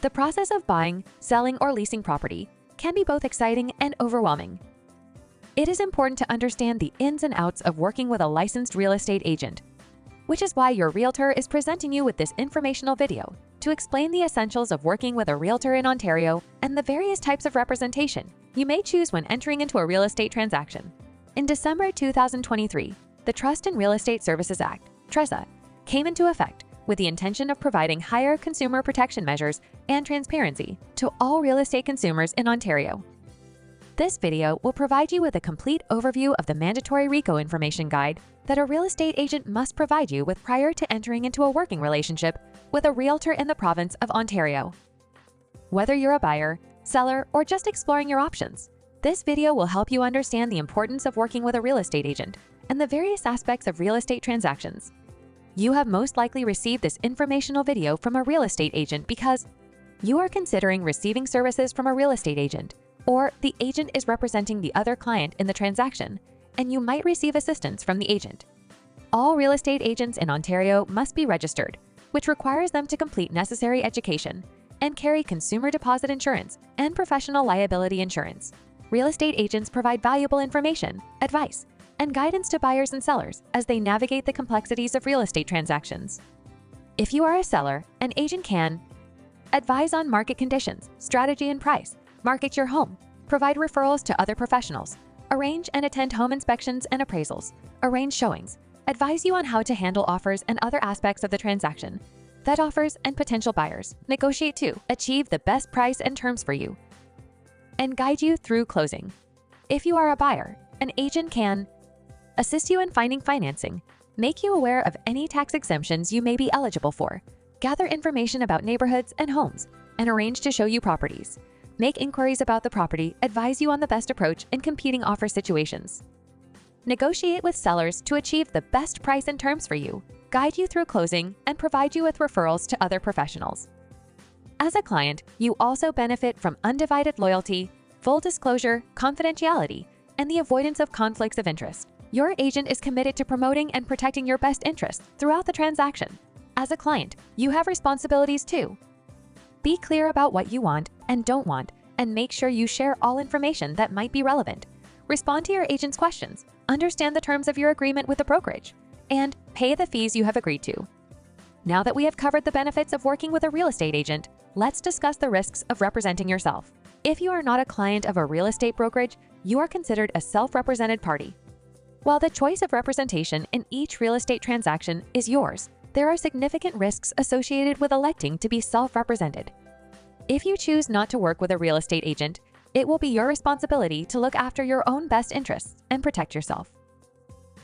The process of buying, selling, or leasing property can be both exciting and overwhelming. It is important to understand the ins and outs of working with a licensed real estate agent, which is why your realtor is presenting you with this informational video to explain the essentials of working with a realtor in Ontario and the various types of representation you may choose when entering into a real estate transaction. In December 2023, the Trust in Real Estate Services Act, TRESA, came into effect with the intention of providing higher consumer protection measures and transparency to all real estate consumers in Ontario. This video will provide you with a complete overview of the mandatory RECO information guide that a real estate agent must provide you with prior to entering into a working relationship with a realtor in the province of Ontario. Whether you're a buyer, seller, or just exploring your options, this video will help you understand the importance of working with a real estate agent and the various aspects of real estate transactions. You have most likely received this informational video from a real estate agent because you are considering receiving services from a real estate agent, or the agent is representing the other client in the transaction, and you might receive assistance from the agent. All real estate agents in Ontario must be registered, which requires them to complete necessary education and carry consumer deposit insurance and professional liability insurance. Real estate agents provide valuable information, advice, and guidance to buyers and sellers as they navigate the complexities of real estate transactions. If you are a seller, an agent can advise on market conditions, strategy and price, market your home, provide referrals to other professionals, arrange and attend home inspections and appraisals, arrange showings, advise you on how to handle offers and other aspects of the transaction, vet offers and potential buyers, negotiate to achieve the best price and terms for you, and guide you through closing. If you are a buyer, an agent can assist you in finding financing, make you aware of any tax exemptions you may be eligible for, gather information about neighborhoods and homes, and arrange to show you properties, make inquiries about the property, advise you on the best approach in competing offer situations, negotiate with sellers to achieve the best price and terms for you, guide you through closing, and provide you with referrals to other professionals. As a client, you also benefit from undivided loyalty, full disclosure, confidentiality, and the avoidance of conflicts of interest. Your agent is committed to promoting and protecting your best interests throughout the transaction. As a client, you have responsibilities too. Be clear about what you want and don't want, and make sure you share all information that might be relevant. Respond to your agent's questions, understand the terms of your agreement with the brokerage, and pay the fees you have agreed to. Now that we have covered the benefits of working with a real estate agent, let's discuss the risks of representing yourself. If you are not a client of a real estate brokerage, you are considered a self-represented party. While the choice of representation in each real estate transaction is yours, there are significant risks associated with electing to be self-represented. If you choose not to work with a real estate agent, it will be your responsibility to look after your own best interests and protect yourself.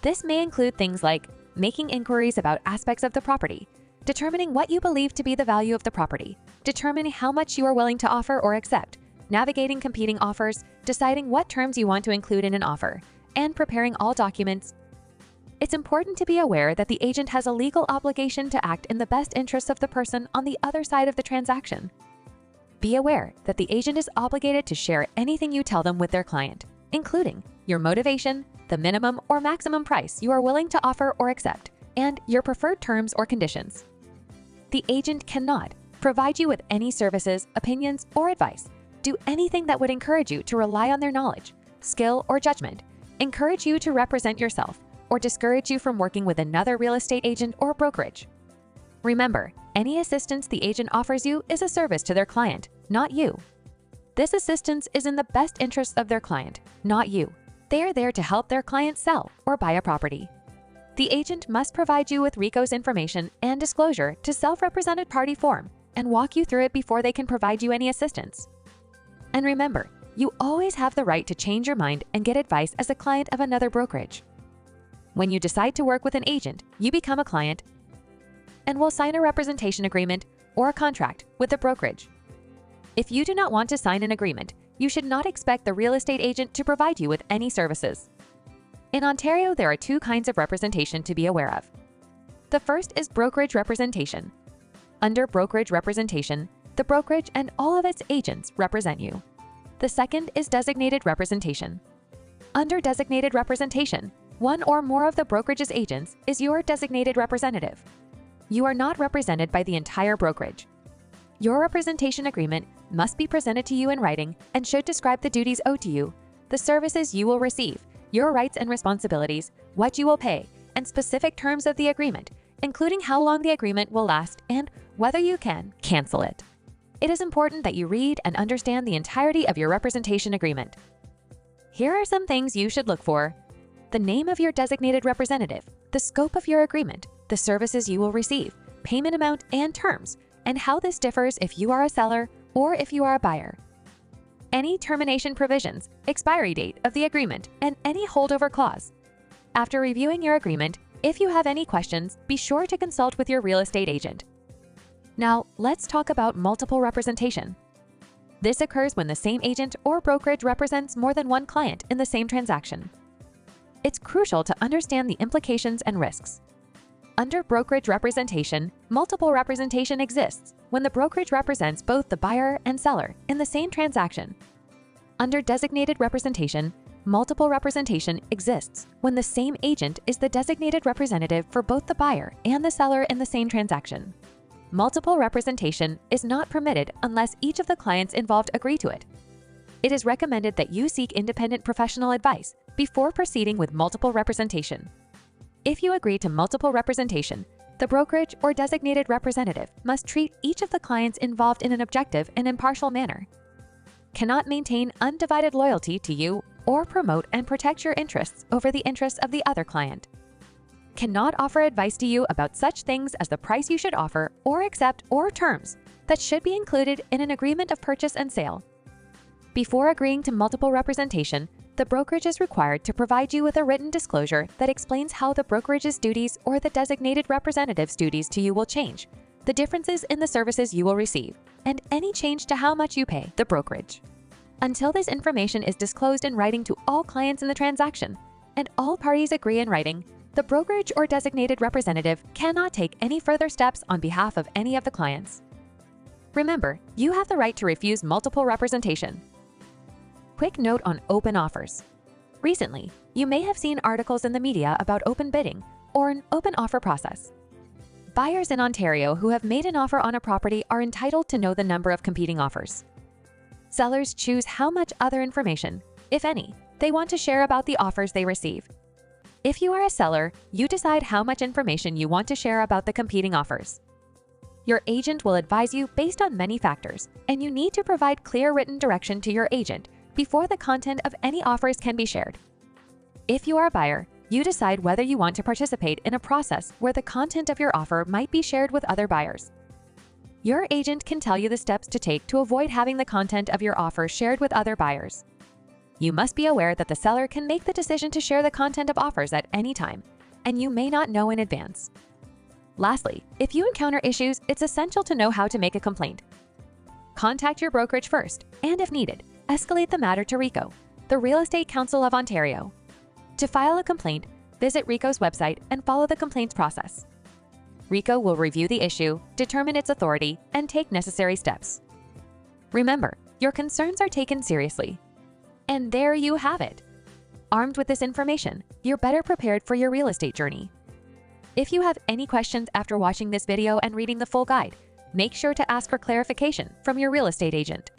This may include things like making inquiries about aspects of the property, determining what you believe to be the value of the property, determining how much you are willing to offer or accept, navigating competing offers, deciding what terms you want to include in an offer, and preparing all documents. It's important to be aware that the agent has a legal obligation to act in the best interests of the person on the other side of the transaction. Be aware that the agent is obligated to share anything you tell them with their client, including your motivation, the minimum or maximum price you are willing to offer or accept, and your preferred terms or conditions. The agent cannot provide you with any services, opinions, or advice, do anything that would encourage you to rely on their knowledge, skill, or judgment, encourage you to represent yourself, or discourage you from working with another real estate agent or brokerage. Remember, any assistance the agent offers you is a service to their client, not you. This assistance is in the best interests of their client, not you. They are there to help their client sell or buy a property. The agent must provide you with RECO's information and disclosure to self-represented party form and walk you through it before they can provide you any assistance. And remember, you always have the right to change your mind and get advice as a client of another brokerage. When you decide to work with an agent, you become a client and will sign a representation agreement or a contract with the brokerage. If you do not want to sign an agreement, you should not expect the real estate agent to provide you with any services. In Ontario, there are two kinds of representation to be aware of. The first is brokerage representation. Under brokerage representation, the brokerage and all of its agents represent you. The second is designated representation. Under designated representation, one or more of the brokerage's agents is your designated representative. You are not represented by the entire brokerage. Your representation agreement must be presented to you in writing and should describe the duties owed to you, the services you will receive, your rights and responsibilities, what you will pay, and specific terms of the agreement, including how long the agreement will last and whether you can cancel it. It is important that you read and understand the entirety of your representation agreement. Here are some things you should look for: the name of your designated representative, the scope of your agreement, the services you will receive, payment amount and terms, and how this differs if you are a seller or if you are a buyer. Any termination provisions, expiry date of the agreement, and any holdover clause. After reviewing your agreement, if you have any questions, be sure to consult with your real estate agent. Now, let's talk about multiple representation. This occurs when the same agent or brokerage represents more than one client in the same transaction. It's crucial to understand the implications and risks. Under brokerage representation, multiple representation exists when the brokerage represents both the buyer and seller in the same transaction. Under designated representation, multiple representation exists when the same agent is the designated representative for both the buyer and the seller in the same transaction. Multiple representation is not permitted unless each of the clients involved agree to it. It is recommended that you seek independent professional advice before proceeding with multiple representation. If you agree to multiple representation, the brokerage or designated representative must treat each of the clients involved in an objective and impartial manner, cannot maintain undivided loyalty to you or promote and protect your interests over the interests of the other client, cannot offer advice to you about such things as the price you should offer or accept or terms that should be included in an agreement of purchase and sale. Before agreeing to multiple representation, the brokerage is required to provide you with a written disclosure that explains how the brokerage's duties or the designated representative's duties to you will change, the differences in the services you will receive, and any change to how much you pay the brokerage. Until this information is disclosed in writing to all clients in the transaction, and all parties agree in writing, the brokerage or designated representative cannot take any further steps on behalf of any of the clients. Remember, you have the right to refuse multiple representation. Quick note on open offers. Recently, you may have seen articles in the media about open bidding or an open offer process. Buyers in Ontario who have made an offer on a property are entitled to know the number of competing offers. Sellers choose how much other information, if any, they want to share about the offers they receive. If you are a seller, you decide how much information you want to share about the competing offers. Your agent will advise you based on many factors, and you need to provide clear written direction to your agent before the content of any offers can be shared. If you are a buyer, you decide whether you want to participate in a process where the content of your offer might be shared with other buyers. Your agent can tell you the steps to take to avoid having the content of your offer shared with other buyers. You must be aware that the seller can make the decision to share the content of offers at any time, and you may not know in advance. Lastly, if you encounter issues, it's essential to know how to make a complaint. Contact your brokerage first, and if needed, escalate the matter to RECO, the Real Estate Council of Ontario. To file a complaint, visit RECO's website and follow the complaints process. RECO will review the issue, determine its authority, and take necessary steps. Remember, your concerns are taken seriously. And there you have it. Armed with this information, you're better prepared for your real estate journey. If you have any questions after watching this video and reading the full guide, make sure to ask for clarification from your real estate agent.